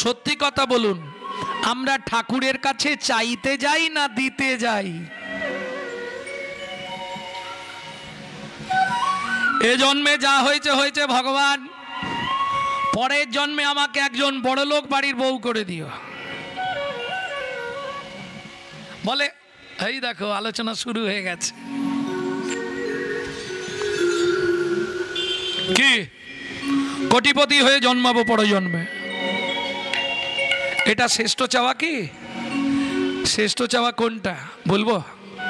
সত্যি কথা বলুন, আমরা ঠাকুরের কাছে চাইতে যাই না দিতে যাই? এ জন্মে যা হয়েছে হয়েছে ভগবান, পরের জন্মে আমাকে একজন বড়লোক বাড়ির বউ করে দিও। বলে এই দেখো আলোচনা শুরু হয়ে গেছে। কি কোটিপতি হয়ে জন্মাবো পরের জন্মে, এটা শ্রেষ্ঠ চাওয়া? কি শ্রেষ্ঠ চাওয়া কোনটা বলবো?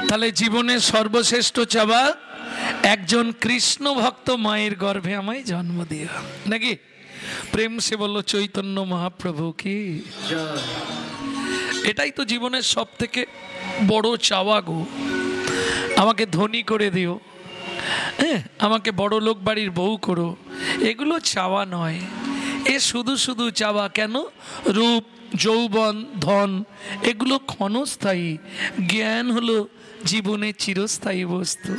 তাহলে জীবনের সর্বশ্রেষ্ঠ চাওয়া একজন কৃষ্ণ ভক্ত মায়ের গর্ভে আমায় জন্ম দিও, নাকি? প্রেম সে বললো চৈতন্য মহাপ্রভু কি। এটাই তো জীবনের সব থেকে বড় চাওয়া গো। আমাকে ধনী করে দিও, হ্যাঁ, আমাকে বড় লোক বাড়ির বউ করো, এগুলো চাওয়া নয়। এ শুধু শুধু চাওয়া কেন? রূপ, যৌবন, ধন এগুলো ক্ষণস্থায়ী, জ্ঞান হলো জীবনের চিরস্থায়ী বস্তু।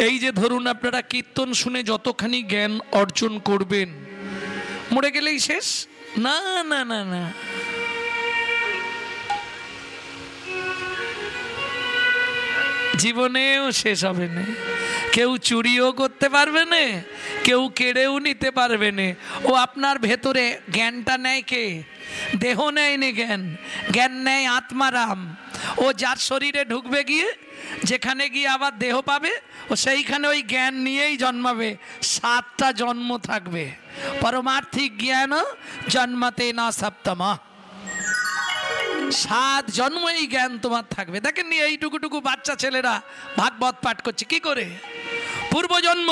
এই যে ধরুন আপনারা কীর্তন শুনে যতখানি জ্ঞান অর্জন করবেন, মরে গেলেই শেষ? না না না না, জীবনেও শেষ হবে না। কেউ চুরিও করতে পারবে না, কেউ কেড়েও নিতে পারবে না। ও আপনার ভেতরে জ্ঞানটা নেয় কে? দেহ নেয়নি জ্ঞান, জ্ঞান নেয় আত্মারাম। ও যার শরীরে ঢুকবে গিয়ে, যেখানে গিয়ে আবার দেহ পাবে, ও সেইখানে ওই জ্ঞান নিয়েই জন্মাবে। 7টা জন্ম থাকবে। পারমার্থিক জ্ঞান জন্মতে না সপ্তমা, 7 জন্ম এই জ্ঞান তোমার থাকবে। দেখেন নি এইটুকুটুকু বাচ্চা ছেলেরা ভাগবত পাঠ করছে কি করে? পূর্বজন্ম।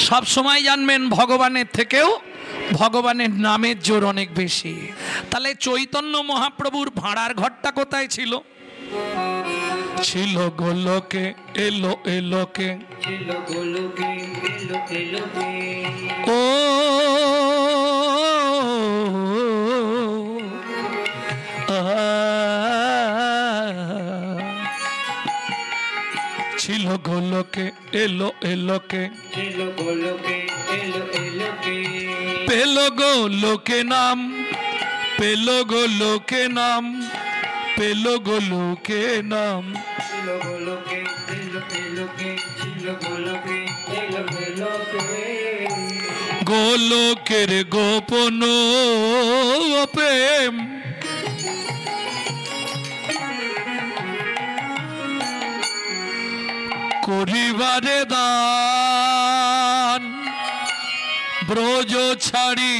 সব সময় জানবেন ভগবানের থেকেও ভগবানের নামের জোর অনেক বেশি। তাহলে চৈতন্য মহাপ্রভুর ভাড়ার ঘরটা কোথায় ছিল? ছিল গোলকে, এলো এলোকে, ও ছিল গোলকে, এলো এলোকে, পেল গো লোকে নাম, পেল গো লোকে নাম, পেল গো লোকে নাম। গোলকের গোপন প্রেম, করিবারে দান, ব্রজ ছাড়ি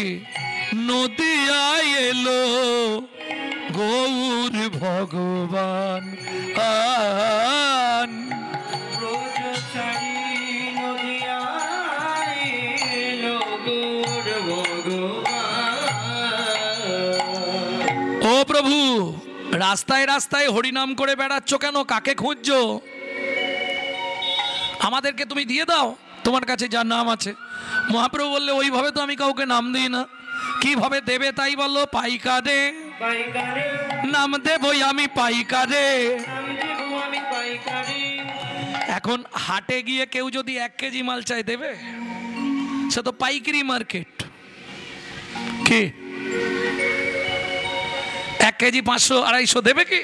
নদিয়ায় এলো গৌর ভগবান। ব্রজ ছাড়ি নদিয়ায় এলো গৌর ভগবান। ও প্রভু, রাস্তায় রাস্তায় হরিনাম করে বেড়াচ্ছ কেন? কাকে খুঁজছো? আমাদেরকে তুমি দিয়ে দাও, তোমার কাছে যার নাম আছে। মহাপ্রভু বললে ওইভাবে তো আমি কাউকে নাম দিই না। কিভাবে দেবে তাই বললো? পাইকারে নাম দেবই আমি, পাইকারে। এখন হাটে গিয়ে কেউ যদি 1 কেজি মাল চাই দেবে? সে তো পাইকারি মার্কেট। কি 1 কেজি 500 250 দেবে কি?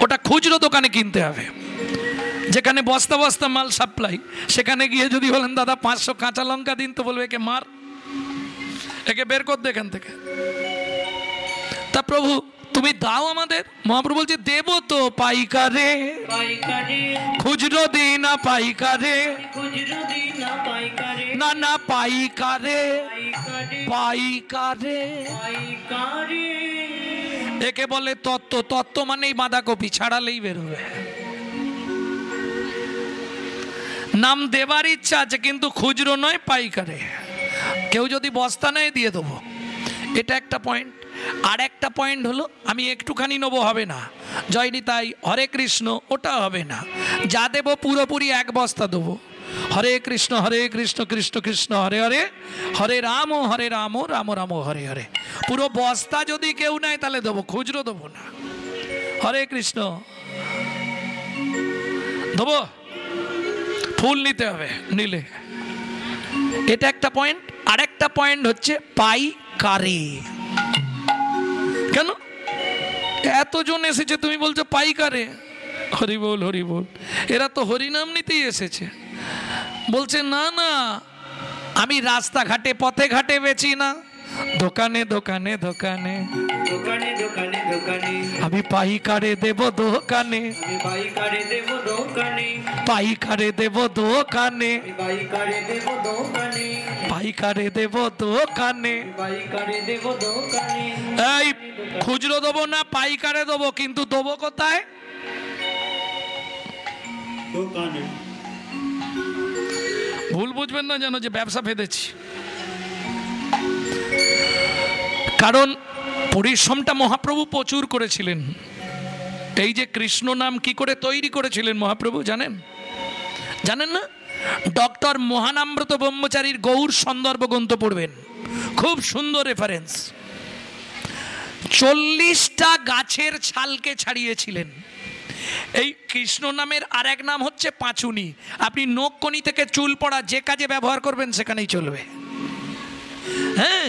ওটা খুচরো দোকানে কিনতে হবে, যেখানে বস্তা বস্তা মাল সাপ্লাই। সেখানে গিয়ে যদি বলেন দাদা 500 কাঁচা লঙ্কা দিন, তো বলবে একে মার, একে বের কর এখান থেকে। তা প্রভু তুমি দাও আমাদের। মহাপ্রভু বলছে দেব তো পাইকারে, খুচরো দিই না পাইকারে, না না পাইকারে, পাইকারে। একে বলে তত্ত্ব। তত্ত্ব মানেই বাঁধাকপি, ছাড়ালেই বেরোবে। নাম দেবার ইচ্ছা আছে কিন্তু খুচরো নয়, পাইকারে। কেউ যদি বস্তা নেয় দিয়ে দেবো, এটা একটা পয়েন্ট। আর একটা পয়েন্ট হলো আমি একটুখানি নেবো হবে না, জয়নি তাই হরে কৃষ্ণ ওটা হবে না। যা দেবো পুরোপুরি 1 বস্তা দেবো। হরে কৃষ্ণ কৃষ্ণ কৃষ্ণ হরে হরে, হরে রাম রাম রাম হরে হরে। পুরো বস্তা যদি কেউ নেয় তাহলে দেবো, খুচরো দেবো না। হরে কৃষ্ণ দেবো, ফুল নিতে হবে, নিলে এটা একটা পয়েন্ট। আরেকটা পয়েন্ট হচ্ছে পাইকারে। কেন এতজন এসেছে তুমি বলছো পাইকারে? হরি বল হরি বল, এরা তো হরিনাম নিতেই এসেছে। বলছে না না, আমি রাস্তাঘাটে পথে ঘাটে বেচি না, দোকানে দোকানে দোকানে দোকানে দোকানে দোকানে আমি পাইকারে দেব দোকানে, পাইকারে দেব দোকানে, পাইকারে দেব দোকানে, পাইকারে দেব দোকানে, পাইকারে দেব দোকানে, পাইকারে দেব দোকানে। এই খুচরো দেবো না পাইকারে দেবো, কিন্তু দেবো কোথায়? দোকানে। ভুল বুঝবেন না যেন যে ব্যবসা ফেদেছি, কারণ পরিশ্রমটা মহাপ্রভু প্রচুর করেছিলেন। এই যে কৃষ্ণ নাম কি করে তৈরি করেছিলেন মহাপ্রভু জানেন? জানেন না? ডক্টর মহানাম্রত ব্রহ্মচারীর গৌর সন্দর্ভ গ্রন্থ পড়বেন, খুব সুন্দর রেফারেন্স। 40টা গাছের ছালকে ছাড়িয়েছিলেন। এই কৃষ্ণ নামের আর এক নাম হচ্ছে পাঁচুনি। আপনি নখকনি থেকে চুল পড়া যে কাজে ব্যবহার করবেন সেখানেই চলবে। হ্যাঁ,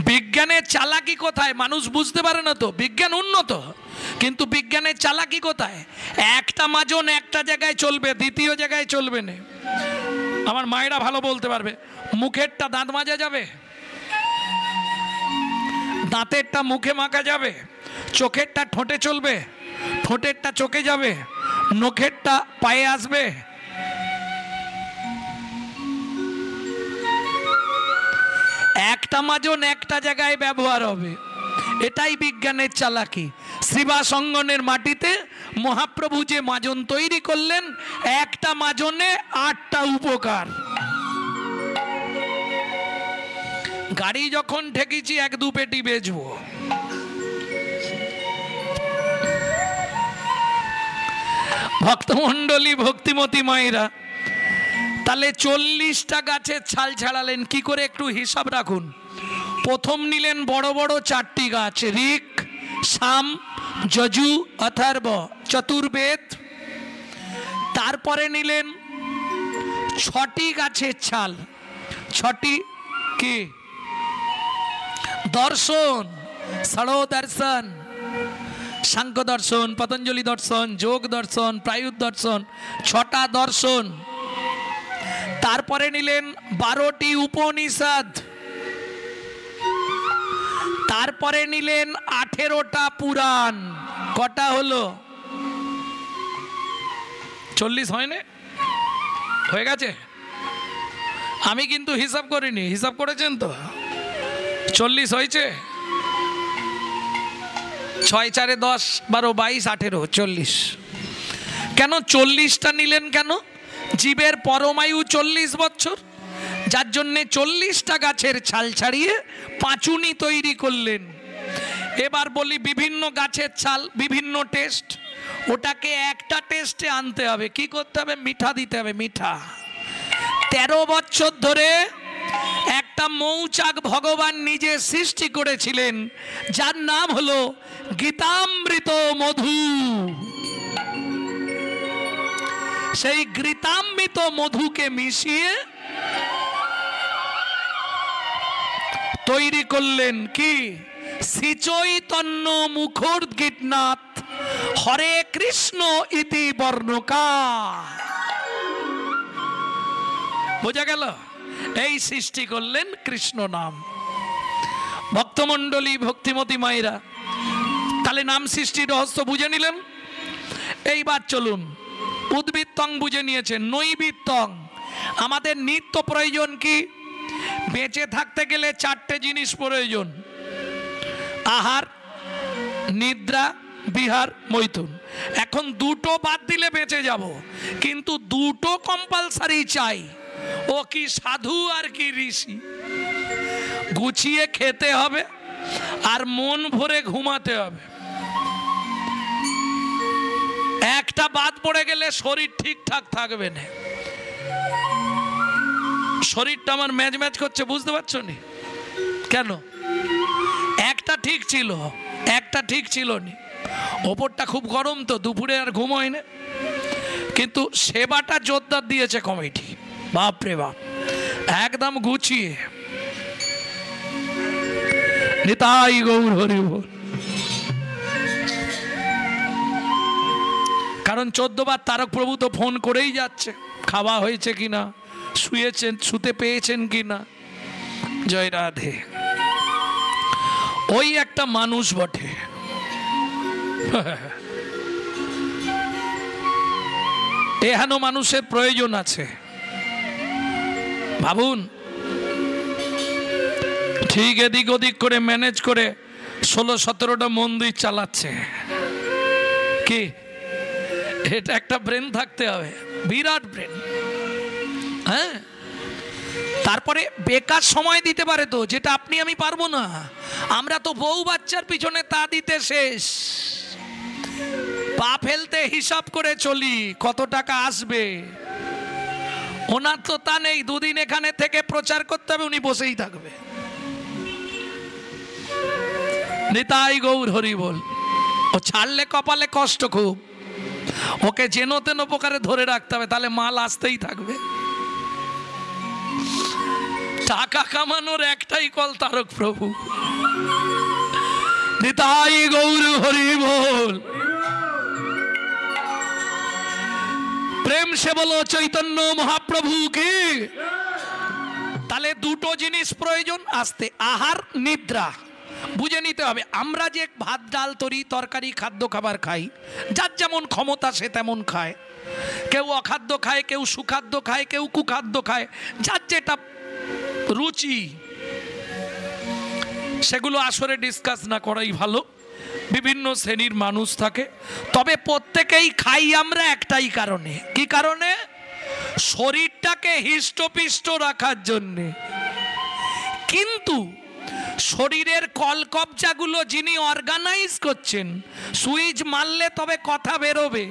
বিজ্ঞানের চালাকি কোথায়? মানুষ বুঝতে পারে না তো। বিজ্ঞান উন্নত, কিন্তু বিজ্ঞানের চালাকি কোথায়? একটা মাজন একটা জায়গায় চলবে, দ্বিতীয় জায়গায় চলবে না। আমার মায়েরা ভালো বলতে পারবে। মুখেরটা দাঁত মাজা যাবে, দাঁতেরটা মুখে মাখা যাবে, চোখেরটা ঠোঁটে চলবে, ঠোঁটেরটা চোখে যাবে, নখেরটা পায়ে আসবে। একটা মাজন একটা জায়গায় ব্যবহার হবে, এটাই বিজ্ঞানের চালাকি। শ্রীবাস অঙ্গনের মাটিতে মহাপ্রভু যে মাজন তৈরি করলেন, একটা মাজনে 8টা উপকার। গাড়ি যখন ঠেকেছি 1-2 পেটি বেচবো, ভক্তমণ্ডলী ভক্তিমতী মায়েরা, তাহলে 40টা গাছের ছাল ছাড়ালেন কি করে একটু হিসাব রাখুন। প্রথম নিলেন বড় বড় 4টি গাছ, ঋক, সাম, যজু, অথর্ব, চতুর্বেদ। তারপরে নিলেন 6টি গাছের ছাল। 6টি কি? দর্শন, ষড় দর্শন, সাংখ্য দর্শন, পতঞ্জলি দর্শন, যোগ দর্শন, প্রায়ুত দর্শন, 6টা দর্শন। তারপরে নিলেন 12টি উপনিষদ। তারপরে নিলেন 18টা পুরাণ। কটা হলো? 40 হয় না? হয়ে গেছে? আমি কিন্তু হিসাব করিনি, হিসাব করেছেন তো? 40 হয়েছে? 6 4 10 12 22 18 40। কেন 40টা নিলেন? কেন? জীবের পরমায়ু 40 বছর, যার জন্যে 40টা গাছের ছাল ছাড়িয়ে পাঁচুনি তৈরি করলেন। এবার বলি, বিভিন্ন গাছের ছাল বিভিন্ন টেস্ট, ওটাকে একটা টেস্টে আনতে হবে। কি করতে হবে? মিঠা দিতে হবে, মিঠা। 13 বছর ধরে একটা মৌচাক ভগবান নিজে সৃষ্টি করেছিলেন, যার নাম হলো গীতামৃত মধু। সেই গীতামৃত মধুকে মিশিয়ে তৈরি করলেন কি? শ্রী চৈতন্য মুখোদ্গীতনাথ হরে কৃষ্ণ ইতি বর্ণকা। বোঝা গেল? এই সৃষ্টি করলেন কৃষ্ণ নাম। ভক্তমণ্ডলী ভক্তিমতী মায়েরা, তাহলে নাম সৃষ্টির রহস্য বুঝে নিলেন। এইবার চলুন, উদ্বৃত্তং বুঝে নিয়েছেন, নৈবৃত্তং। আমাদের নিত্য প্রয়োজন কি? বেঁচে থাকতে গেলে 4টে জিনিস প্রয়োজন: আহার, নিদ্রা, বিহার, মৈথুন। এখন 2টো বাদ দিলে বেঁচে যাব, কিন্তু 2টো কম্পালসারি চাই। ও কি সাধু আর কি ঋষি। গুছিয়ে খেতে হবে আর মন ভরে ঘুমাতে হবে। একটা বাদ পড়ে গেলে শরীর ঠিকঠাক থাকবে না। শরীরটা আমার ম্যাচ ম্যাচ করছে, বুঝতে পারছো নি? কেন? একটা ঠিক ছিল, একটা ঠিক ছিল নি। ওপরটা খুব গরম তো, দুপুরে আর ঘুম হয় না। কিন্তু সেবাটা জোরদার দিয়েছে কমিটি, বাপরে বাপ। একদম গুছিয়ে। নিতাই গৌর হরি বল। কারণ 14 বার তারক প্রভু তো ফোন করেই যাচ্ছে, খাওয়া হয়েছে কিনা, শুয়েছেন, শুতে পেয়েছেন কিনা। জয় রাধে। ওই একটা মানুষ বটে। এহেন মানুষের প্রয়োজন আছে। ভাবুন, ঠিক এদিক ওদিক করে ম্যানেজ করে 16-17টা মন্দির চালাচ্ছে। কি এটা একটা ব্রেন থাকতে হবে, বিরাট ব্রেন। হ্যাঁ, তারপরে বেকার সময় দিতে পারে তো, যেটা আপনি আমি পারবো না। আমরা তো বউ বাচ্চার পিছনে তা দিতে শেষ, পা ফেলতে হিসাব করে চলি কত টাকা আসবে। ওনার তো তা নেই, দুদিন এখানে থেকে প্রচার করতে হবে, উনি বসেই থাকবে। নিতাই গৌর হরি বল। ও ছাড়লে কপালে কষ্ট খুব, ওকে যেন তেন প্রকারে ধরে রাখতে হবে, তাহলে মাল আসতেই থাকবে। টাকা কামানোর একটাই কল, তারক প্রভু। নিতাই গৌর হরি বল। প্রেম সে বলো চৈতন্য মহাপ্রভু কি। তাহলে দুটো জিনিস প্রয়োজন আসতে, আহার নিদ্রা। বুঝে নিতে হবে, আমরা যে ভাত ডাল তরি তরকারি খাদ্য খাবার খাই, যার যেমন ক্ষমতা সে তেমন খায়। কেউ অখাদ্য খায়, কেউ সুখাদ্য খায়, কেউ কুখাদ্য খায়, যার যেটা রুচি। সেগুলো আসলে ডিসকাস না করাই ভালো। বিভিন্ন শ্রেণীর মানুষ থাকে, তবে প্রত্যেকেই খাই আমরা একটাই কারণে। কি কারণে? শরীরটাকে হৃষ্টপিষ্ট রাখার জন্যে। কিন্তু শরীরের কলকবজাগুলো যিনি অর্গানাইজ করছেন, সুইচ মারলে তবে কথা বেরোবে,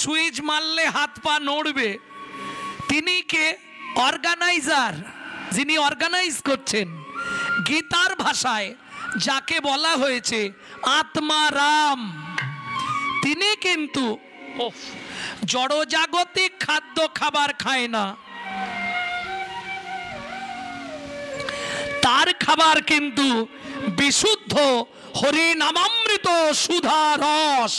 সুইচ মারলে হাত পা নড়বে, তিনি কে? অর্গানাইজার। যিনি অর্গানাইজ করছেন, গীতার ভাষায় যাকে বলা হয়েছে আত্মারাম, তিনি কিন্তু জড়জাগতিক খাদ্য খাবার খায় না। তার খাবার কিন্তু বিশুদ্ধ হরিনামামৃত সুধা রস।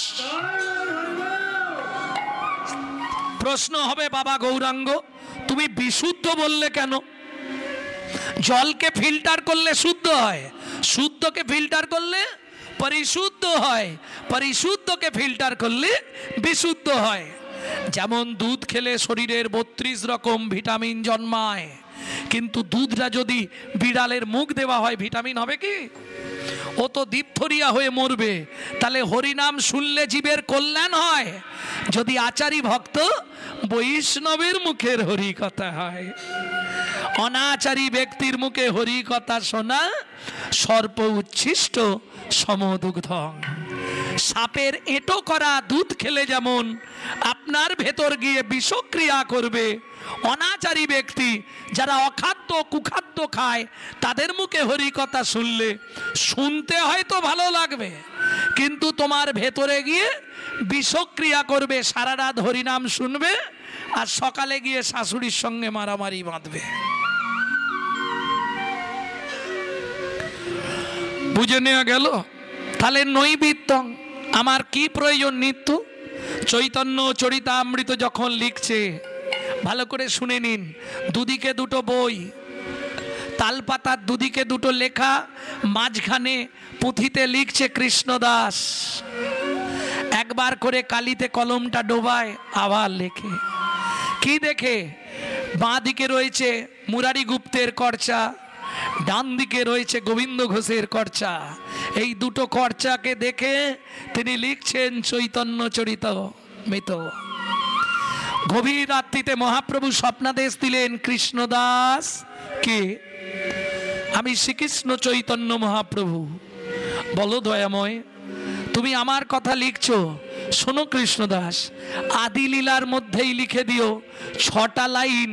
প্রশ্ন হবে, বাবা গৌরাঙ্গ তুমি বিশুদ্ধ বললে কেন? জলকে ফিল্টার করলে শুদ্ধ হয়, শুদ্ধকে ফিল্টার করলে পরিশুদ্ধ হয়, পরিশুদ্ধকে ফিল্টার করলে বিশুদ্ধ হয়। যেমন দুধ খেলে শরীরের 32 রকম ভিটামিন জন্মায়, কিন্তু দুধটা যদি বিড়ালের মুখ দেওয়া হয় ভিটামিন হবে কি? ও তো ডিপথোরিয়া হয়ে মরবে। তাহলে হরিনাম শুনলে জীবের কল্যাণ হয় যদি আচারী ভক্ত বৈষ্ণবের মুখের হরি কথা হয়। অনাচারী ব্যক্তির মুখে হরি কথা শোনা সর্প উচ্ছিষ্ট সমদুগ্ধং। সাপের এঁটো করা দুধ খেলে যেমন আপনার ভেতর গিয়ে বিষক্রিয়া করবে, অনাচারী ব্যক্তি যারা অখাদ্য কুখাদ্য খায় তাদের মুখে হরি কথা শুনলে শুনতে হয়তো ভালো লাগবে, কিন্তু তোমার ভেতরে গিয়ে বিষক্রিয়া করবে। সারা রাত হরিনাম শুনবে আর সকালে গিয়ে শাশুড়ির সঙ্গে মারামারি বাঁধবে। বুঝে নেওয়া গেল? তাহলে নৈবেদ্যং আমার কি প্রয়োজন? নিত্য চৈতন্য চরিতামৃত যখন লিখছে, ভালো করে শুনে নিন, দুদিকে দুটো বই, তালপাতার দুদিকে দুটো লেখা, মাঝখানে পুঁথিতে লিখছে কৃষ্ণদাস। একবার করে কালিতে কলমটা ডোবায়, আবার লেখে। কি দেখে? বাঁ দিকে রয়েছে মুরারি গুপ্তের কর্চা, ডান দিকে রয়েছে গোবিন্দ ঘোষের কর্চা। এই দুটো কর্চাকে দেখে তিনি লিখছেন চৈতন্য চরিতামৃত। গভীর রাত্রিতে মহাপ্রভু স্বপ্নাদেশ দিলেন, কৃষ্ণদাস কে? আমি শ্রীকৃষ্ণ চৈতন্য মহাপ্রভু। বলো দয়াময়, তুমি আমার কথা লিখছো, শোনো কৃষ্ণদাস, আদি লীলার মধ্যেই লিখে দিও 6টা লাইন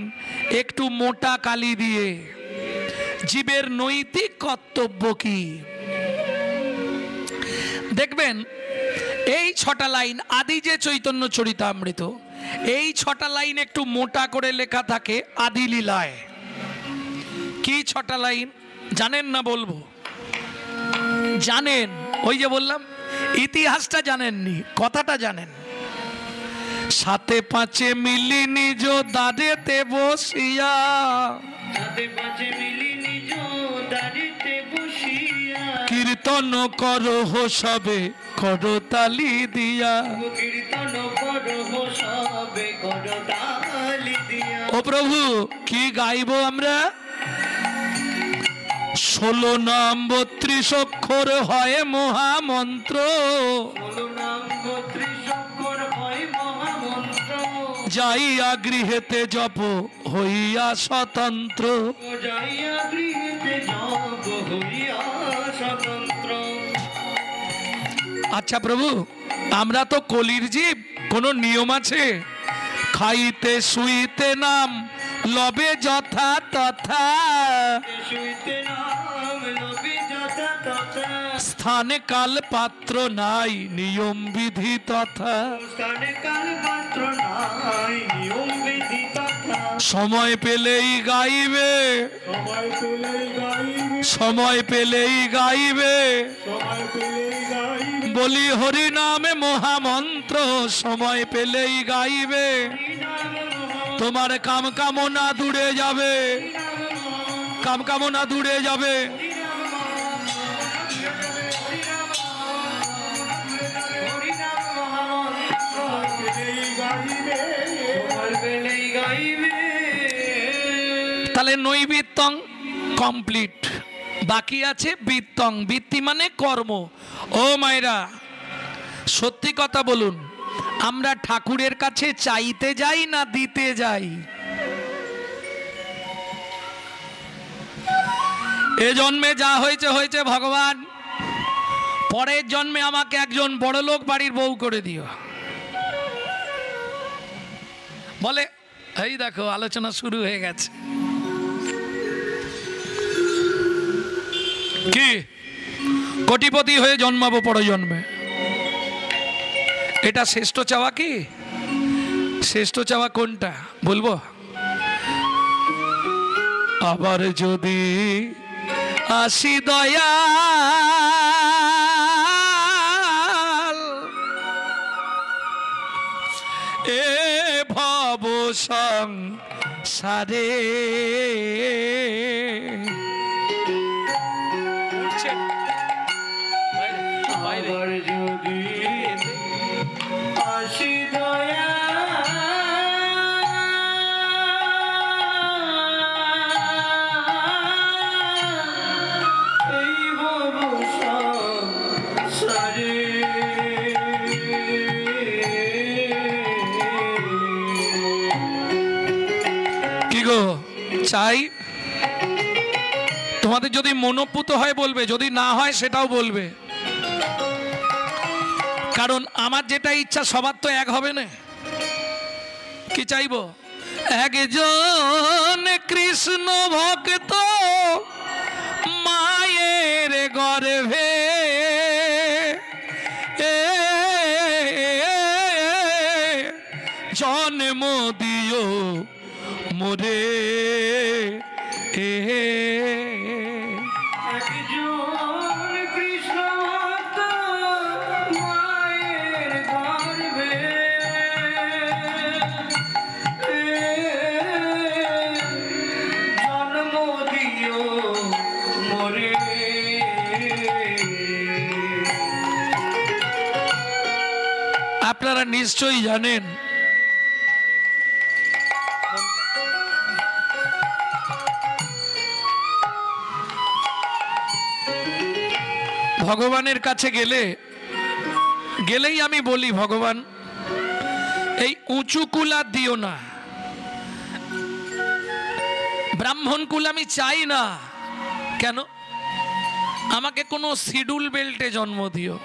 একটু মোটা কালি দিয়ে, জীবের নৈতিক কর্তব্য কি। দেখবেন এই 6টা লাইন, আদি যে চৈতন্য চরিতামৃত, এই 6টা লাইন একটু মোটা করে লেখা থাকে আদি লীলায়। কি 6টা লাইন জানেন না বলবো? জানেন, ওই যে বললাম ইতিহাসটা জানেননি, কথাটা জানেন। 7 5 মিলি নিজ দাঁড়েতে বসিয়া, কীর্তন করো সবে করতালি দিয়া। ও প্রভু কি গাইবো আমরা? 16 নাম 32 অক্ষর হয় মহামন্ত্র, যাইয়া গৃহেতে জপ হইয়া স্বতন্ত্র। আচ্ছা প্রভু, আমরা তো কলির জীব, কোনো নিয়ম আছে? খাইতে শুইতে নাম লবে যথা তথা, স্থানে কাল পাত্র নাই নিয়ম বিধি তথা। সময় পেলেই গাইবে, সময় পেলেই গাইবে, বলি হরি নামে মহামন্ত্র, সময় পেলেই গাইবে। তোমার কাম কামনা দূরে যাবে, কাম কামনা দূরে যাবে। তাহলে নৈবিত্তং কমপ্লিট, বাকি আছে বৃত্তং। বৃত্তি মানে কর্ম। ও মায়েরা সত্যি কথা বলুন, আমরা ঠাকুরের কাছে চাইতে যাই না দিতে যাই? এ জন্মে যা হয়েছে হয়েছে ভগবান, পরের জন্মে আমাকে একজন বড়লোক বাড়ির বউ করে দিও। বলে এই দেখো আলোচনা শুরু হয়ে গেছে। কি কোটিপতি হয়ে জন্মাবো পর জন্মে, এটা শ্রেষ্ঠ চাওয়া? কি শ্রেষ্ঠ চাওয়া কোনটা বলবো? আবার যদি আসি দয়াল এ ভব সংসারে, আবার যদি আসি দয়াল এই ভব সংসারে, কি গো চাই? তোমাদের যদি মনোপুত হয় বলবে, যদি না হয় সেটাও বলবে, কারণ আমার যেটা ইচ্ছা সবার তো এক হবে না। কি চাইবো? একজন কৃষ্ণ ভক্ত মায়ের গর্ভে জন্ম দিও মোরে, আপনারা নিশ্চয়ই জানেন ভগবানের কাছে গেলেই আমি বলি, ভগবান এই উঁচু কুল আর দিও না, ব্রাহ্মণ কুল আমি চাই না। কেন? আমাকে কোনো শিডিউল বেল্টে জন্ম দিও।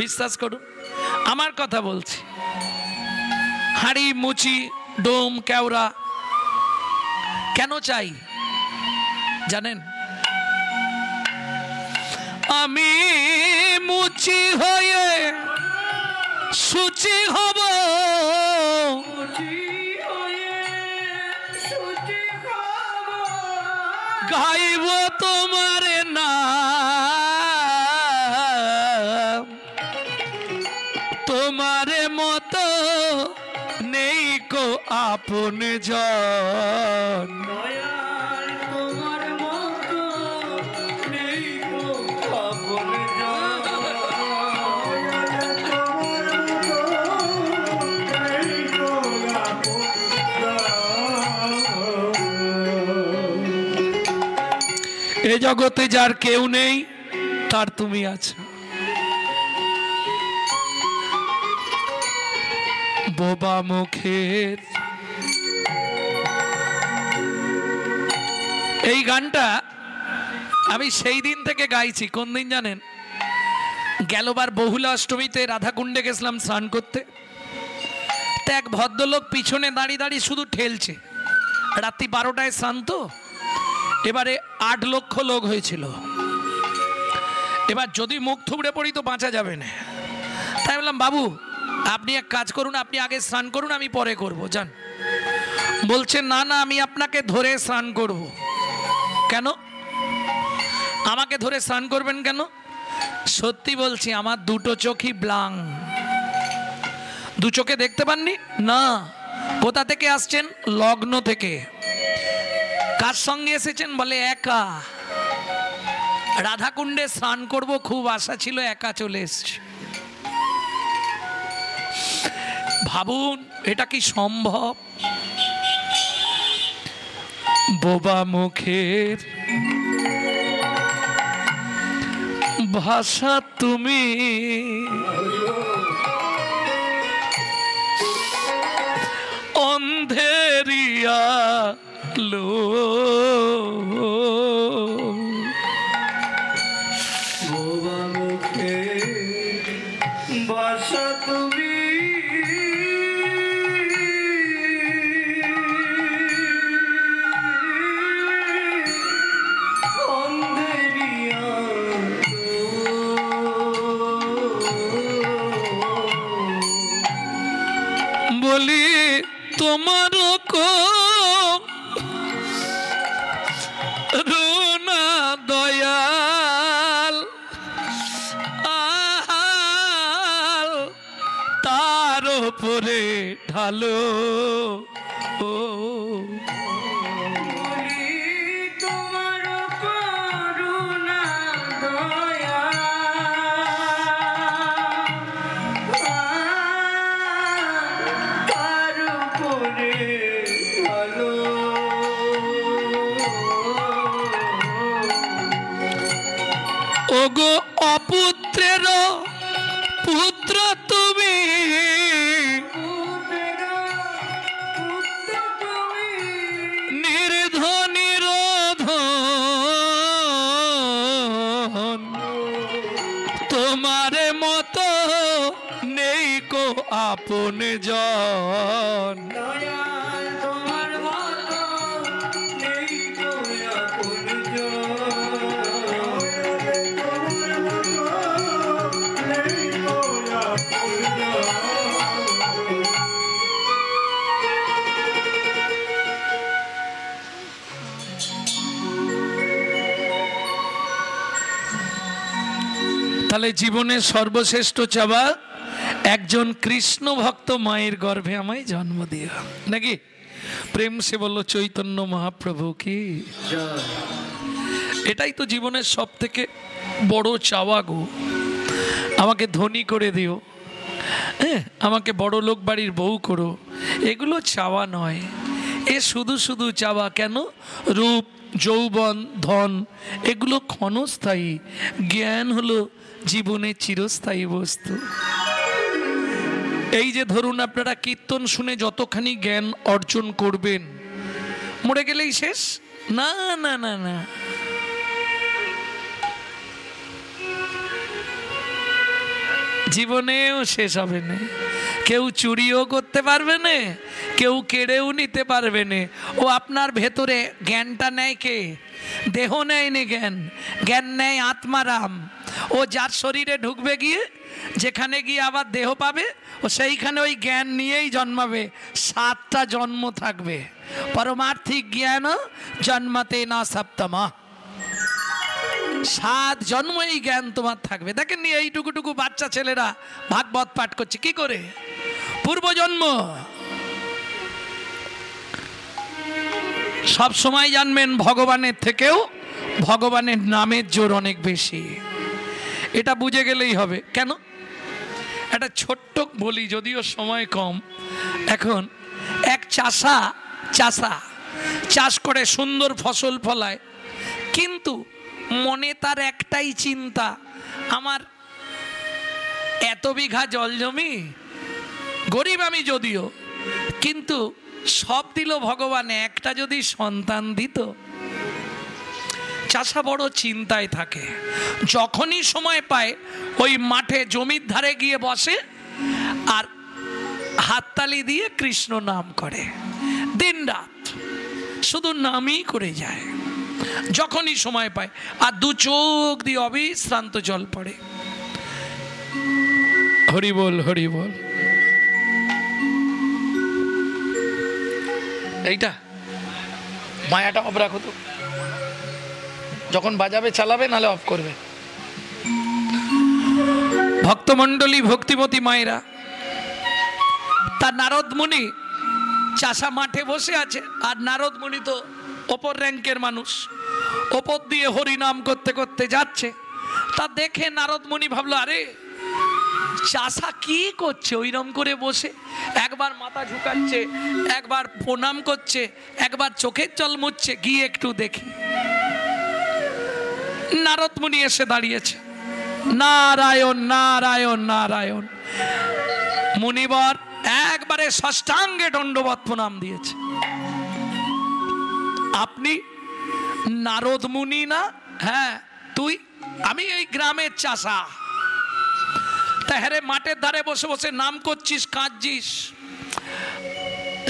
বিশ্বাস করুন, আমার কথা বলছি। হাড়ি মুচি ডোম কেওড়া কেন চাই জানেন? আমি মুচি হয়ে সুচি হব, গাইব তোমার নাম, তোমার মতো নেই কো আপন জন। দয়াল তোমার মতো নেই গো আপন জন। এ জগতে যার কেউ নেই তার তুমি আছো। বোবা মুখের এই গানটা আমি সেই দিন থেকে গাইছি। কোন দিন জানেন? গেলবার বহুলা অষ্টমীতে রাধাকুণ্ডে গেছিলাম স্নান করতে। তো এক ভদ্রলোক পিছনে দাঁড়িয়ে দাঁড়িয়ে শুধু ঠেলছে। রাত্রি 12টায় স্নান তো, এবারে 8 লক্ষ লোক হয়েছিল। এবার যদি মুখ থুবড়ে পড়ি তো বাঁচা যাবে না। তাই বললাম, বাবু আপনি এক কাজ করুন, আপনি আগে স্নান করুন, আমি পরে করব, যান। বলছে না না, আমি আপনাকে ধরে স্নান করব। কেন আমাকে ধরে স্নান করবেন কেন? সত্যি বলছি, আমার দুটো চোখই ব্লাং। দু চোখে দেখতে পাননি না। কোথা থেকে আসছেন? লগ্ন থেকে। কার সঙ্গে এসেছেন? বলে একা। রাধাকুণ্ডে স্নান করব, খুব আশা ছিল, একা চলে এসছি। ভাবুন এটা কি সম্ভব? বোবা মুখের ভাষা তুমি, অন্ধেরিয়া লো বোবা মুখে ভাষা তুমি, অন্ধেরিয়া বলি তোমার রুনা দয়াল আহাল তার উপরে ঢালো। ও বলি তোমার করুণা দয়া, তার উপরে ভালো। ওগো অপুত্রের পুত্র তুমি, নির্ধনির ধন, তোমার মতো নেই কো আপন জন। দয়াল তোমার মতো নেই গো আপন তাহলে জীবনের সর্বশ্রেষ্ঠ চাওয়া একজন কৃষ্ণ ভক্ত মায়ের গর্ভে আমায় জন্ম দিও, নাকি? প্রেম সে বললো চৈতন্য মহাপ্রভু কি। এটাই তো জীবনের সব থেকে বড় চাওয়া গো। আমাকে ধনী করে দিও, হ্যাঁ, আমাকে বড় লোক বাড়ির বউ করো, এগুলো চাওয়া নয়। এ শুধু শুধু চাওয়া কেন? রূপ যৌবন ধন এগুলো ক্ষণস্থায়ী, জ্ঞান হলো জীবনের চিরস্থায়ী বস্তু। এই যে ধরুন আপনারা কীর্তন শুনে যতখানি জ্ঞান অর্জন করবেন, মরে গেলেই শেষ? না না না না, জীবনেও শেষ হবে না। কেউ চুরিও করতে পারবে না, কেউ কেড়েও নিতে পারবে না। ও আপনার ভেতরে জ্ঞানটা নেয় কে? দেহ নেয় নি জ্ঞান, জ্ঞান নেয় আত্মারাম। ও যার শরীরে ঢুকবে গিয়ে, যেখানে গিয়ে আবার দেহ পাবে, ও সেইখানে ওই জ্ঞান নিয়েই জন্মাবে। 7টা জন্ম থাকবে। পারমার্থিক জ্ঞান জন্মতে না সপ্তমা, 7 জন্ম এই জ্ঞান তোমার থাকবে। দেখেন নি এইটুকুটুকু বাচ্চা ছেলেরা ভাগবত পাঠ করছে কি করে? পূর্বজন্ম। সব সময় জানবেন ভগবানের থেকেও ভগবানের নামের জোর অনেক বেশি। এটা বুঝে গেলেই হবে। কেন? একটা ছোট্ট বলি, যদিও সময় কম। এখন এক চাষা চাষ করে সুন্দর ফসল ফলায়, কিন্তু মনে তার একটাই চিন্তা, আমার এত বিঘা জল জমি, গরিব আমি যদিও, কিন্তু সব দিল ভগবান, একটা যদি সন্তান দিত। চাষা বড় চিন্তায় থাকে। যখনই সময় পায় ওই মাঠে জমির ধারে গিয়ে বসে আর হাততালি দিয়ে কৃষ্ণ নাম করে। দিন রাত শুধু নামই করে যায় যখনই সময় পায়। আর 2 চোখ দিয়ে অবিশ্রান্ত জল পড়ে। হরি বল, হরি বল। এইটা মায়াটা অফ রাখো তো, যখন বাজাবে চালাবে, নালে অফ করবে। ভক্তমণ্ডলী, ভক্তিমতী মায়েরা, তার নারদ মুনি চাষা মাঠে বসে আছে, আর নারদ মুনি তো ওপর র্যাঙ্কের মানুষ, ওপর দিয়ে হরি নাম করতে করতে যাচ্ছে। তা দেখে নারদ মুনি ভাবলো, আরে চাষা কি করছে ওইরকম করে বসে, একবার মাথা ঝুঁকাচ্ছে, একবার প্রণাম করছে, একবার চোখের জল মুছছে, গিয়ে একটু দেখি। নারদ মুনি এসে দাঁড়িয়েছে। নারায়ণ নারায়ণ নারায়ণ। মুনিবর একবারে ষষ্ঠাঙ্গে দণ্ডবৎ প্রণাম দিয়েছে। আপনি নারদ মুনি না? হ্যাঁ। তুই? আমি এই গ্রামের চাষা। তাহলে মাঠের ধারে বসে বসে নাম করছিস, কাঁদছিস,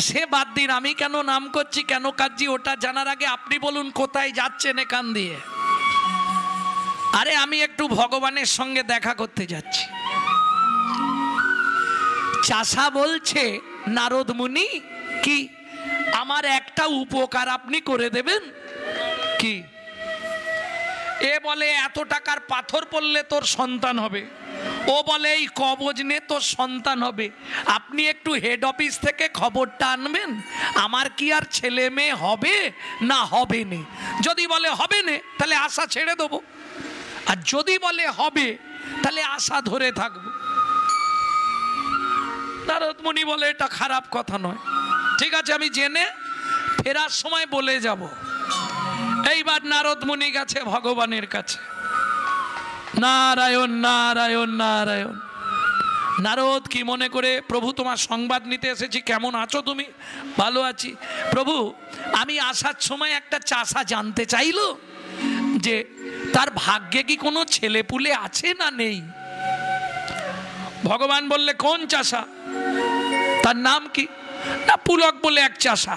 সে বাদ দিন। আমি কেন নাম করছি, কেন কাঁদছি, ওটা জানার আগে আপনি বলুন কোথায় যাচ্ছেন এখান দিয়ে? আরে আমি একটু ভগবানের সঙ্গে দেখা করতে যাচ্ছি। চাষা বলছে, নারদ মুনি কি আমার একটা উপকার আপনি করে দেবেন? কি? এ বলে এত টাকার পাথর পড়লে তোর সন্তান হবে, ও বলে এই কবজ নে তোর সন্তান হবে। আপনি একটু হেড অফিস থেকে খবরটা আনবেন, আমার কি আর ছেলে মেয়ে হবে না হবে না? যদি বলে হবে না, তাহলে আশা ছেড়ে দেবো, আর যদি বলে হবে, তাহলে আশা ধরে থাকবো। নারদ মুনি বলে, এটা খারাপ কথা নয়, ঠিক আছে, আমি জেনে ফেরার সময় বলে যাব। এইবার নারদ মুনি গেছে ভগবানের কাছে। নারায়ণ নারায়ণ নারায়ণ। নারদ কি মনে করে, প্রভু তোমার সংবাদ নিতে এসেছি, কেমন আছো তুমি? ভালো আছি প্রভু। আমি আসার সময় একটা চাষা জানতে চাইলো যে তার ভাগ্যে কি কোনো ছেলে পুলে আছে না নেই। ভগবান বললে, কোন চাষা? তার নাম কি? না, পুলক বলে এক চাষা।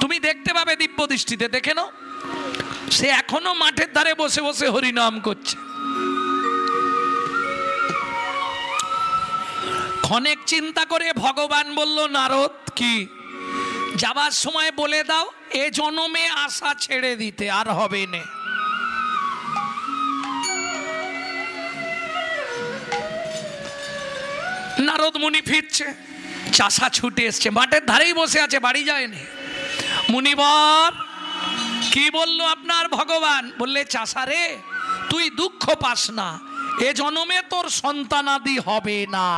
তুমি দেখতে পাবে দিব্য দৃষ্টিতে, দেখে নাও, সে এখনো মাঠের ধারে বসে বসে হরিনাম করছে। ক্ষণেক চিন্তা করে ভগবান বলল, নারদ কি যাবার সময় বলে দাও এ জন্মে আশা ছেড়ে দিতে, আর হবে না। নারদ মুনি ফিরছে, চাষা ছুটে এসছে, মাঠের ধারেই বসে আছে, বাড়ি যায়নি। মুনিবর কি বললো আপনার ভগবান? বললে, চাষা রে, তুই দুঃখ পাস না, এ জন্মে তোর সন্তানাদি হবে না।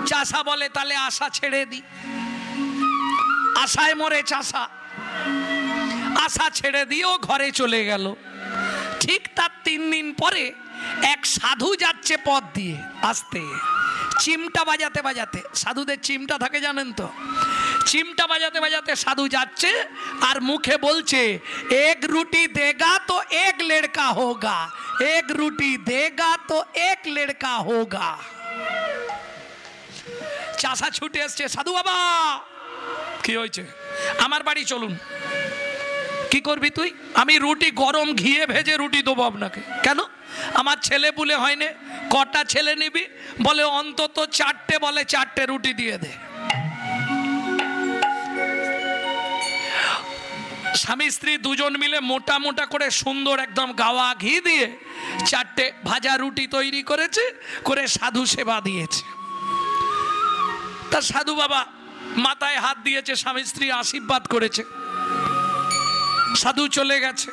চাষা বলে, তাহলে আশা ছেড়ে দি। আশায় মরে চাষা, আশা ছেড়ে দিয়েও ঘরে চলে গেল। ঠিক তার 3 দিন পরে এক সাধু যাচ্ছে পথ দিয়ে, আসতে চিমটা বাজাতে বাজাতে, সাধুদের চিমটা থাকে জানেন তো, চিমটা বাজাতে বাজাতে সাধু যাচ্ছে আর মুখে বলছে, এক রুটি দেগা তো এক লড়কা হোগা, এক রুটি দেগা তো এক লড়কা হোগা। চাষা ছুটে এসছে, সাধু বাবা কি হয়েছে? আমার বাড়ি চলুন। কি করবি তুই? আমি রুটি গরম ঘিয়ে ভেজে রুটি দেবো আপনাকে। কেন? আমার ছেলে পুলে হয়নি। কটা ছেলে নিবি? বলে অন্তত 4টে। বলে 4টে রুটি দিয়ে দে। স্বামী স্ত্রী দুজন মিলে মোটা মোটা করে সুন্দর একদম গাওয়া ঘি দিয়ে 4টে ভাজা রুটি তৈরি করেছে, করে সাধু সেবা দিয়েছে। তা সাধু বাবা মাথায় হাত দিয়েছে, স্বামী স্ত্রী আশীর্বাদ করেছে, সাধু চলে গেছে।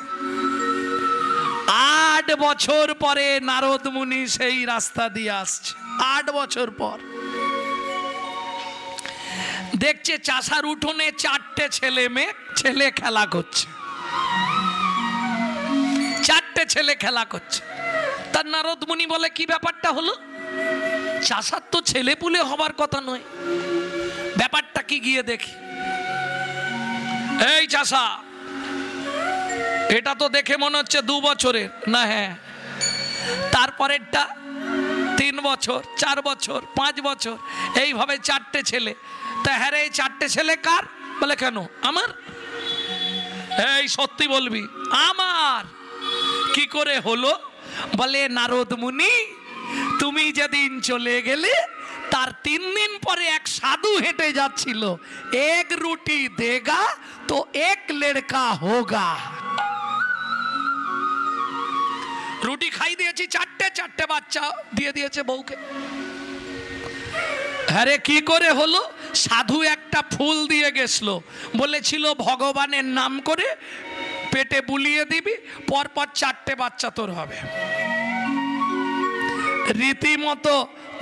8 বছর পরে নারদ মুনি সেই রাস্তা দিয়ে আসছে। 8 বছর পর দেখছে চাষার উঠোনে 4টে ছেলে মেয়ে ছেলে খেলা করছে। 4টে ছেলে খেলা করছে। তার নারদ মুনি বলে, কি ব্যাপারটা হলো? চাষার তো ছেলে পুলে হবার কথা নয়, ব্যাপারটা কি গিয়ে দেখি। এই চাষা, এটা তো দেখে মনে হচ্ছে 2 বছরের না? হ্যাঁ। তারপরেরটা 3 বছর, 4 বছর, 5 বছর, এইভাবে 4টে ছেলে। তা হ্যাঁ রে, এই 4টে ছেলে কার? বলে কেন আমার? এই সত্যি বলবি আমার। কি করে হলো? বলে নারদ মুনি, তুমি যেদিন চলে গেলে তার 3 দিন পরে এক সাধু হেঁটে যাচ্ছিল। 1 রুটি দেগা তো 1 লড়কা হোগা। রুটি খাই দিয়েছি 4টে বাচ্চা দিয়ে দিয়েছে বউকে। আরে কি করে হলো? সাধু একটা ফুল দিয়ে গেছিল, বলেছিল ভগবানের নাম করে পেটে বুলিয়ে দিবি, পরপর 4টে বাচ্চা তোর হবে। রীতিমতো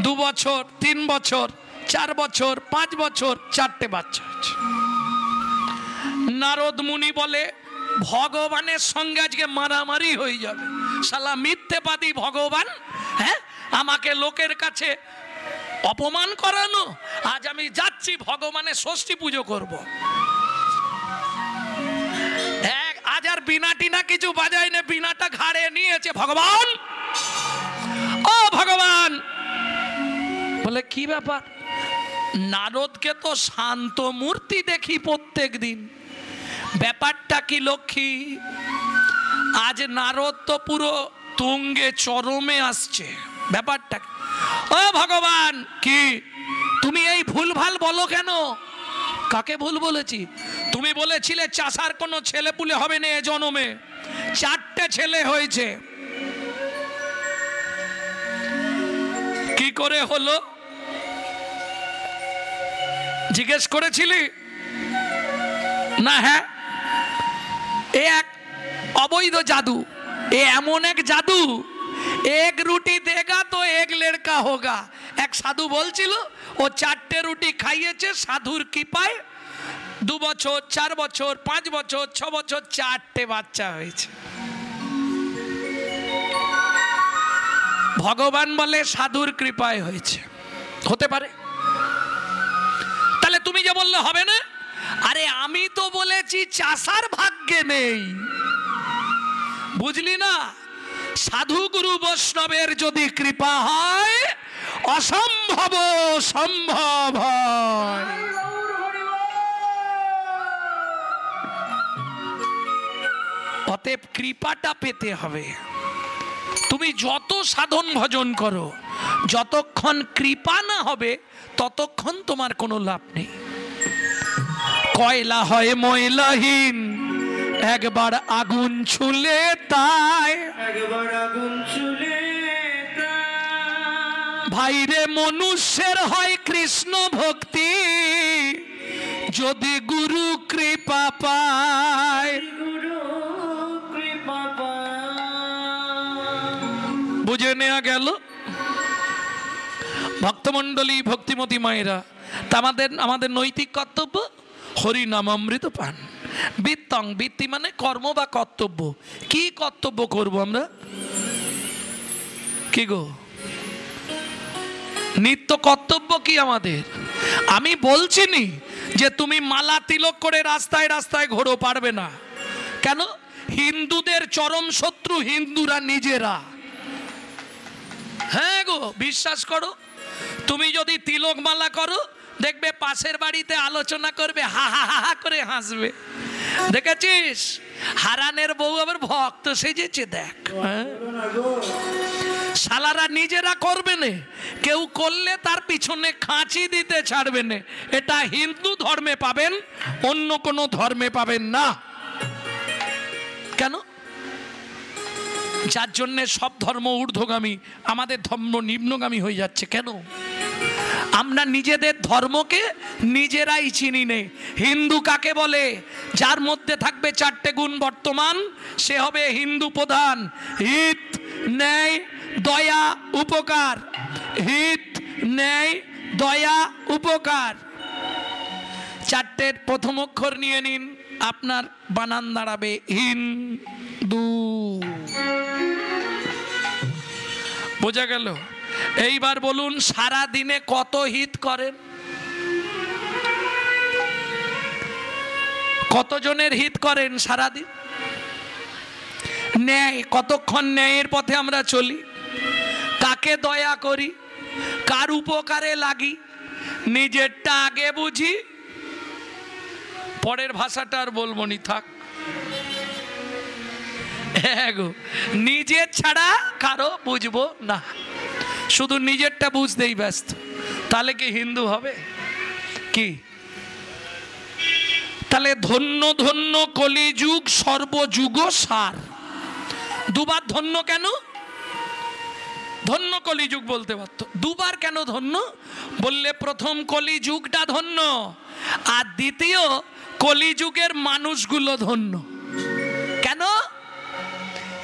2 বছর, 3 বছর, 4 বছর, 5 বছর, 4টে বাচ্চা হয়েছে। নারদ মুনি বলে, ভগবানের সঙ্গে আজকে মারামারি হয়ে যাবে। শালা মিথ্যেবাদী ভগবান, হ্যাঁ, আমাকে লোকের কাছে অপমান করানো। আজ আমি যাচ্ছি ভগবানের ষষ্ঠী পুজো করব। আজ আর বিনা টিনা কিছু বাজায় না, বিনাটা ঘাড়ে নিয়েছে। ভগবান, ও ভগবান। বলে কি ব্যাপার? নারদকে তো শান্ত মূর্তি দেখি প্রত্যেক দিন, ব্যাপারটা কি লক্ষ্মী? আজ নারদ তো পুরো তুঙ্গে চরমে আসছে, ব্যাপারটা? ও ভগবান, কি তুমি এই ভুলভাল বলো কেন? কাকে ভুল বলেছি? তুমি বলেছিলে চাষার কোনো ছেলে পুলে হবে না এ জন্মে, 4টে ছেলে হয়েছে। কি করে হলো জিজ্ঞেস করেছিলি না? হ্যাঁ, এ এক অবৈধ জাদু, এ এমন এক জাদু, 1 রুটি দেগা তো 1 লড়কা হোগা। এক সাধু বলছিল, ও 4টে রুটি খাইয়েছে, সাধুর কৃপায় 2 বছর, 4 বছর, 5 বছর, 6 বছর 4টে বাচ্চা হয়েছে। ভগবান বলে সাধুর কৃপায় হয়েছে। হতে পারে। তাহলে তুমি যে বললে হবে না, আরে আমি তো বলেছি চাষার ভাগ্যে নেই, বুঝলি না? সাধু গুরু বৈষ্ণবের যদি কৃপা হয়, অসম্ভব সম্ভব হয়। অতএব কৃপাটা পেতে হবে। তুমি যত সাধন ভজন করো, যতক্ষণ কৃপা না হবে ততক্ষণ তোমার কোনো লাভ নেই। কয়লা হয় ময়লাহীন, একবার আগুন ছুলে তাই, একবার আগুন ছুলে ভাইরে মনুষ্যের হয় কৃষ্ণ ভক্তি, যদি গুরু কৃপা পায়। গুরু কৃপা বুঝে নেওয়া গেল ভক্তমণ্ডলী, ভক্তিমতী মায়েরা। তা আমাদের নৈতিক কর্তব্য হরি নাম অমৃত পান। বৃত্তং, বৃত্তি মানে কর্ম বা কর্তব্য। কি কর্তব্য করব আমরা? কি গো, নিত্য কর্তব্য কি আমাদের? আমি বলছি নি যে তুমি মালা তিলক করে রাস্তায় রাস্তায় ঘোরো, পারবে না। কেন? হিন্দুদের চরম শত্রু হিন্দুরা নিজেরা। হ্যাঁ গো, বিশ্বাস করো, তুমি যদি তিলক মালা করো, দেখবে পাশের বাড়িতে আলোচনা করবে, হা হা হা করে হাসবে। দেখেছিস হারানের বউ আবার ভক্ত সেজেছে দেখ। শালারা নিজেরা করবে না, কেউ করলে তার পিছনে খাঁচি দিতে ছাড়বে না। এটা হিন্দু ধর্মে পাবেন, অন্য কোনো ধর্মে পাবেন না। কেন? যার জন্যে সব ধর্ম ঊর্ধ্বগামী, আমাদের ধর্ম নিম্নগামী হয়ে যাচ্ছে। কেন? আমরা নিজেদের ধর্মকে নিজেরাই চিনি নে। হিন্দু কাকে বলে? যার মধ্যে থাকবে 4টে গুণ বর্তমান, সে হবে হিন্দু প্রধান। হিত, ন্যায়, দয়া, উপকার। হিত, ন্যায়, দয়া, উপকার। 4টের প্রথম অক্ষর নিয়ে নিন, আপনার বানান দাঁড়াবে হিন্দু। বোঝা গেল? এইবার বলুন, সারা দিনে কত হিত করেন? কতজনের হিত করেন সারাদিন? ন্যায়, কতক্ষণ ন্যায়ের পথে আমরা চলি? কাকে দয়া করি? কার উপকারে লাগি? নিজেরটা আগে বুঝি, পরের ভাষাটা আর বলবো নি, থাক। নিজের ছাড়া কারো বুঝবো না, শুধু নিজেরটা বুঝতেই ব্যস্ত। তাহলে কি হিন্দু হবে? কি? তাহলে ধন্য ধন্য কলিযুগ সর্বযুগ সার। দুবার ধন্য কেন? ধন্য কলিযুগ বলতে পারতো, দুবার কেন ধন্য বললে? প্রথম কলিযুগটা ধন্য, আর দ্বিতীয় কলিযুগের মানুষগুলো ধন্য। কেন?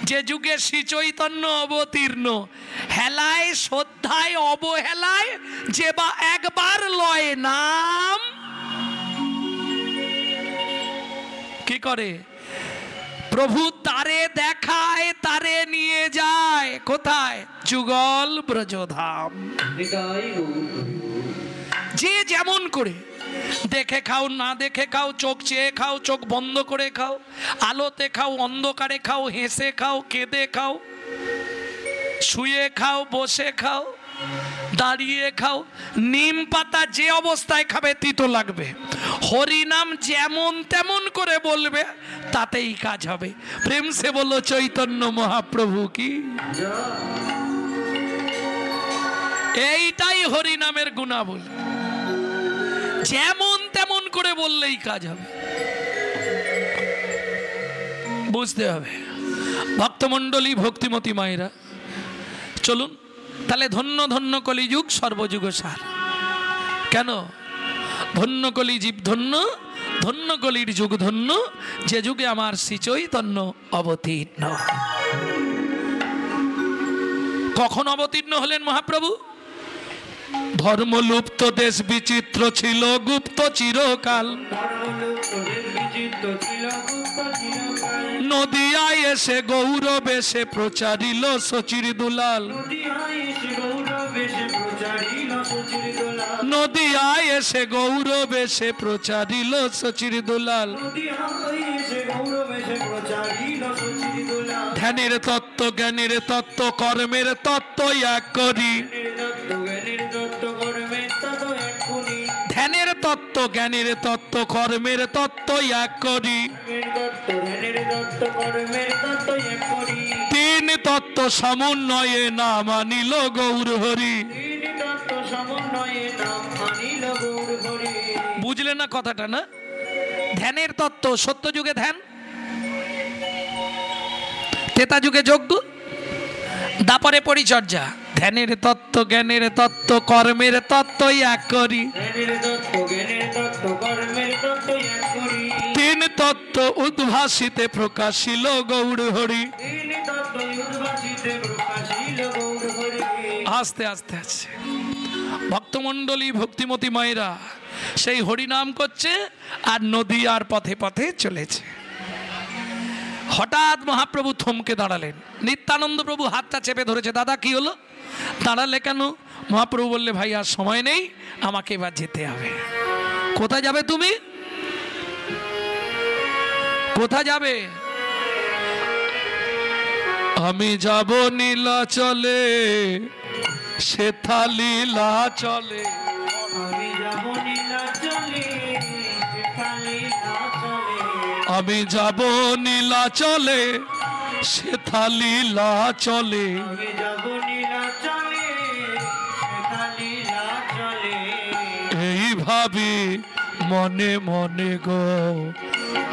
যে যুগে শ্রী চৈতন্য অবতীর্ণ, হেলায় শ্রদ্ধায় অবহেলায় যে বা একবার লয় নাম, কি করে? প্রভু তারে দেখায়, তারে নিয়ে যায় কোথায়? যুগল ব্রজধাম। যে যেমন করে, দেখে খাও, না দেখে খাও, চোখ চেয়ে খাও, চোখ বন্ধ করে খাও, আলোতে খাও, অন্ধকারে খাও, হেসে খাও, কেঁদে খাও, শুয়ে খাও, বসে খাও, দাঁড়িয়ে খাও। নিম পাতা যে অবস্থায় খাবে তিতো লাগবে, হরিনাম যেমন তেমন করে বলবে, তাতেই কাজ হবে। প্রেম সে বলো চৈতন্য মহাপ্রভু কি। এইটাই হরিনামের গুণাবলী, যেমন তেমন করে বললেই কাজ হবে। বুঝতে হবে ভক্তমণ্ডলী, ভক্তিমতী মায়েরা, চলুন তাহলে ধন্য ধন্য কলিযুগ সর্বযুগ সার। কেন? ধন্য কলি জীব ধন্য, ধন্য কলির যুগ ধন্য, যে যুগে আমার শ্রী চৈতন্য অবতীর্ণ। কখন অবতীর্ণ হলেন মহাপ্রভু? ধর্মলুপ্ত দেশ বিচিত্র ছিল গুপ্ত চিরকাল, নদিয়ায় এসে গৌরবেশে প্রচারিল সচির দুলাল। নদিয়ায় এসে গৌরবেশে প্রচারিল সচির দুলাল। ধ্যানের তত্ত্ব, জ্ঞানের তত্ত্ব, কর্মের তত্ত্ব এক করি। ধ্যানের তত্ত্ব, জ্ঞানের তত্ত্ব, কর্মের তত্ত্ব এক করি। তিন তত্ত্ব সমন্বয়ে নাম আনিল গৌর হরি। বুঝলেন না কথাটা? না, ধ্যানের তত্ত্ব, সত্য যুগে ধ্যান, ত্রেতা যুগে যজ্ঞ, দাপরে পরিচর্যা। ধ্যানের তত্ত্ব, জ্ঞানের তত্ত্ব, কর্মের তত্ত্ব এক করি। তিন তত্ত্ব উদ্ভাসিতে প্রকাশিল গৌর হরি। আস্তে আস্তে আছে ভক্তমণ্ডলী, ভক্তিমতী মায়েরা সেই হরিনাম করছে আর নদীয়ার পথে পথে চলেছে। হঠাৎ মহাপ্রভু থমকে দাঁড়ালেন। নিত্যানন্দ প্রভু হাতটা চেপে ধরেছে। দাদা কি হলো? দাঁড়ালে কেন? মহাপ্রভু বললে, ভাই আর সময় নেই, আমাকে এবার যেতে হবে। কোথায় যাবে তুমি? কোথায় যাবে? আমি যাব নীলাচলে, সেথা লীলা চলে। আমি যাব নীলাচলে সেথা লীলা চলে আমি যাব নীলাচলে সেথা লীলা চলে এই ভাবি মনে মনে গো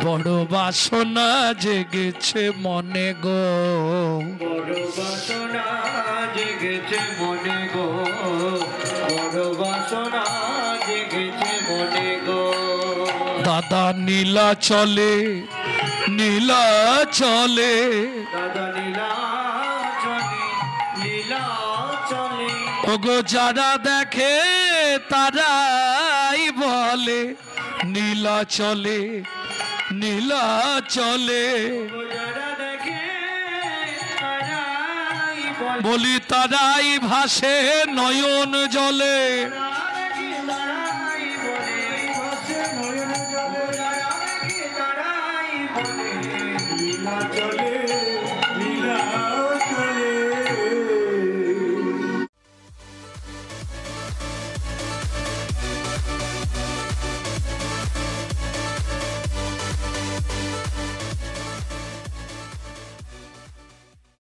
বড় বাসনা জেগেছে মনে গো বড় বাসনা জেগেছে মনে গো বড় বাসনা জেগেছে মনে গো দাদা নীলা চলে নীলা চলে দাদা লীলা চলে লীলা চলে ওগো যারা দেখে তারাই বলে নীলা চলে নীলা চলে যারা দেখে তারাই বলে বলি তারাই ভাসে নয়ন জলে তারা দেখে তারাই